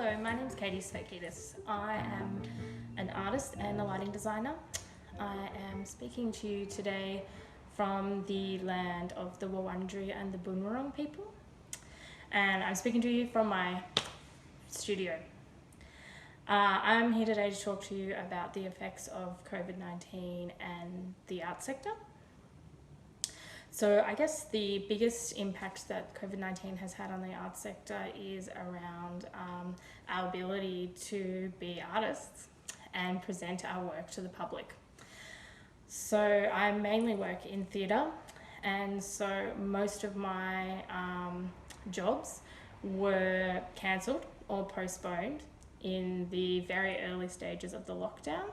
Hello, my name is Sfetkidis. I am an artist and a lighting designer. I am speaking to you today from the land of the Wurundjeri and the Boonwurrung people. And I'm speaking to you from my studio. I'm here today to talk to you about the effects of COVID-19 and the art sector. So I guess the biggest impact that COVID-19 has had on the art sector is around our ability to be artists and present our work to the public. So I mainly work in theatre, and so most of my jobs were cancelled or postponed in the very early stages of the lockdown.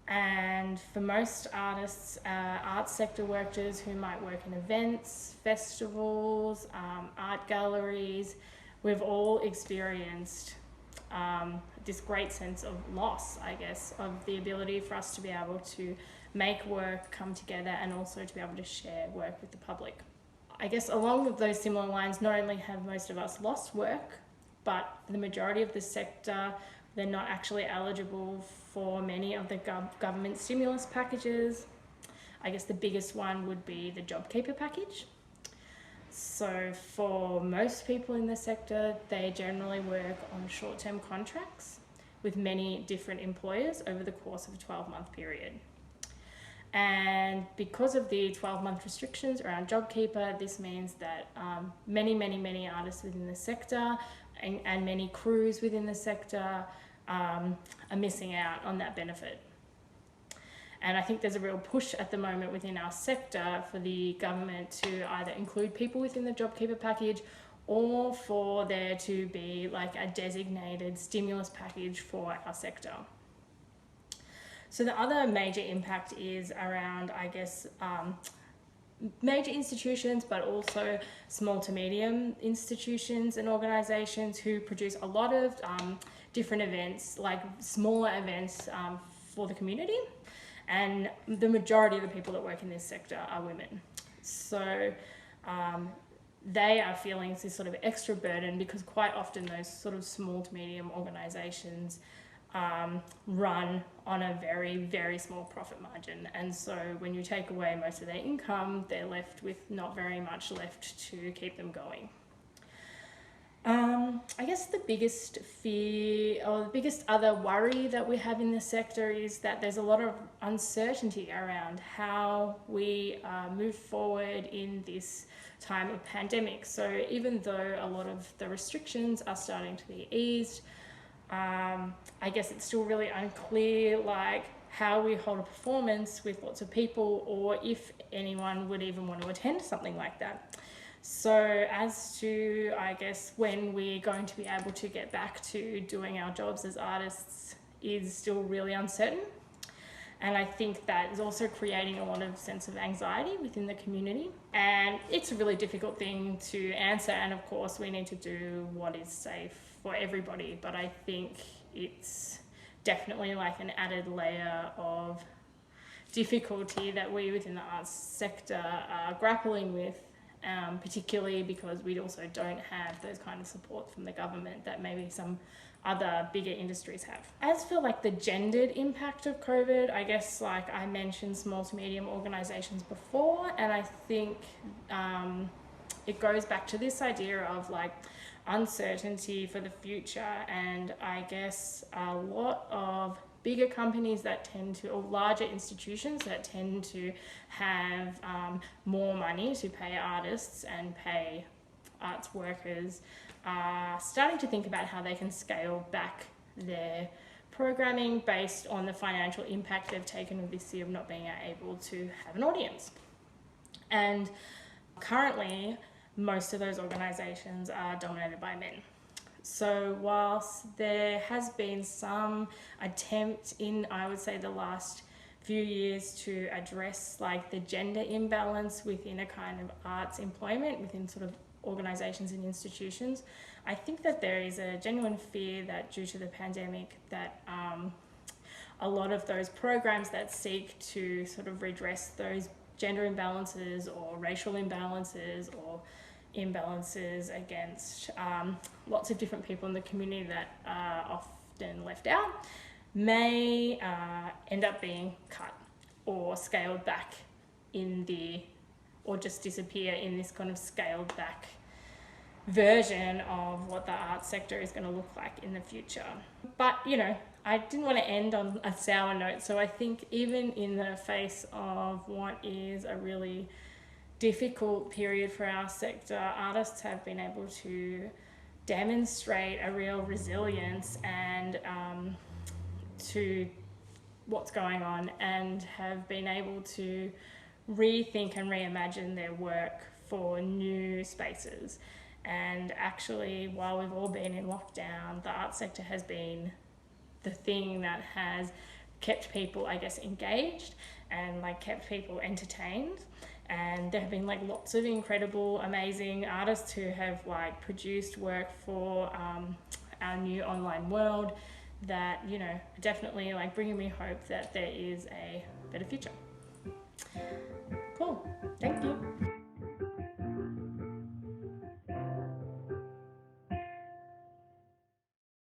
And for most artists, art sector workers who might work in events, festivals, art galleries, we've all experienced this great sense of loss, I guess, of the ability for us to be able to make work come together and also to be able to share work with the public. I guess along with those similar lines, not only have most of us lost work, but the majority of the sector, they're not actually eligible for many of the government stimulus packages. I guess the biggest one would be the JobKeeper package. So for most people in the sector, they generally work on short-term contracts with many different employers over the course of a 12-month period. And because of the 12-month restrictions around JobKeeper, this means that many artists within the sector and many crews within the sector are missing out on that benefit. And I think there's a real push at the moment within our sector for the government to either include people within the JobKeeper package or for there to be like a designated stimulus package for our sector. So the other major impact is around, I guess, major institutions, but also small to medium institutions and organisations who produce a lot of different events, like smaller events for the community. And the majority of the people that work in this sector are women. So they are feeling this sort of extra burden because quite often those sort of small to medium organisations run on a very small profit margin, and so when you take away most of their income, they're left with not very much left to keep them going. I guess the biggest fear or the biggest other worry that we have in the sector is that there's a lot of uncertainty around how we move forward in this time of pandemic. So even though a lot of the restrictions are starting to be eased, I guess it's still really unclear like how we hold a performance with lots of people, or if anyone would even want to attend something like that. So as to, I guess, when we're going to be able to get back to doing our jobs as artists is still really uncertain. And I think that is also creating a lot of sense of anxiety within the community. And it's a really difficult thing to answer. And of course, we need to do what is safe for everybody. But I think it's definitely like an added layer of difficulty that we within the arts sector are grappling with, particularly because we also don't have those kind of support from the government that maybe some other bigger industries have. As for like the gendered impact of COVID, I guess like I mentioned small to medium organisations before, and I think it goes back to this idea of like uncertainty for the future, and I guess a lot of bigger companies that tend to, or larger institutions that tend to have more money to pay artists and pay arts workers are starting to think about how they can scale back their programming based on the financial impact they've taken with this year of not being able to have an audience. And currently, most of those organisations are dominated by men. So whilst there has been some attempt in, I would say, the last few years to address like the gender imbalance within a kind of arts employment within sort of organisations and institutions, I think that there is a genuine fear that due to the pandemic that a lot of those programs that seek to sort of redress those gender imbalances or racial imbalances or imbalances against lots of different people in the community that are often left out may end up being cut or scaled back or just disappear in this kind of scaled back version of what the arts sector is going to look like in the future. But, you know, I didn't want to end on a sour note, so I think even in the face of what is a really difficult period for our sector, artists have been able to demonstrate a real resilience and to what's going on, and have been able to rethink and reimagine their work for new spaces. And actually, while we've all been in lockdown, the arts sector has been the thing that has kept people, I guess, engaged and like kept people entertained. And there have been like lots of incredible, amazing artists who have like produced work for our new online world that, you know, definitely like bringing me hope that there is a better future. Cool. Thank you.